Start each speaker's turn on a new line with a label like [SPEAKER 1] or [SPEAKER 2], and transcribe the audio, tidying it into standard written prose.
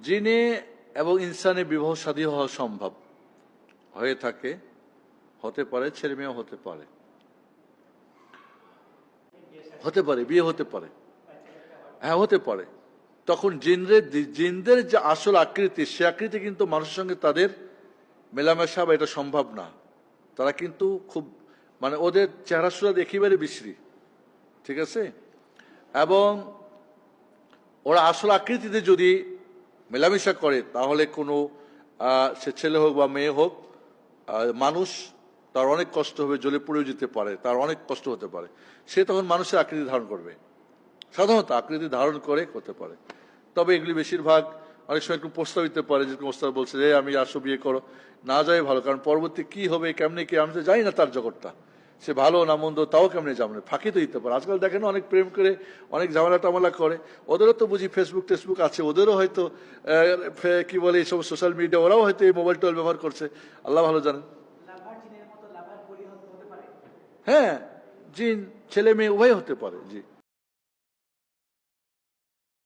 [SPEAKER 1] জিনে এবং ইনসানে বিবাহ শাদী হওয়া সম্ভব হয়ে থাকে, হতে পারে, ছেলে মেয়েও হতে পারে, বিয়ে হতে পারে, হ্যাঁ হতে পারে। তখন জিনদের যে আসল আকৃতি, সে আকৃতি কিন্তু মানুষের সঙ্গে তাদের মেলামেশা বা এটা সম্ভব না। তারা কিন্তু খুব ওদের চেহারা সুরা একেবারে বিশ্রী, ঠিক আছে। এবং ওরা আসল আকৃতিতে যদি মেলামেশা করে তাহলে কোনো সে ছেলে হোক বা মেয়ে হোক, মানুষ তার অনেক কষ্ট হবে, জ্বলে পুড়েও যেতে পারে, তার অনেক কষ্ট হতে পারে। সে তখন মানুষের আকৃতি ধারণ করবে, সাধারণত আকৃতি ধারণ করে করতে পারে। তবে এগুলি বেশিরভাগ অনেক সময় একটু প্রস্তাব দিতে পারে, যেরকম প্রস্তাব বলছে যে আমি আসো বিয়ে করো, না যাই ভালো, কারণ পরবর্তী কি হবে কেমনি কি আমি তো জানি না তার জগৎটা, সে ভালো না মন্দ তাও কেমনি যাবো না, ফাঁকি তো দিতে পারে। আজকাল দেখেন অনেক প্রেম করে অনেক ঝামেলা টামেলা করে, ওদেরও তো বুঝি ফেসবুক টেসবুক আছে, ওদেরও হয়তো কি বলে এইসব সোশ্যাল মিডিয়া, ওরাও হয়তো এই মোবাইল টোবাইল ব্যবহার করছে, আল্লাহ ভালো জানেন। হ্যাঁ, জিন ছেলে মেয়ে উভয় হতে পারে, জি।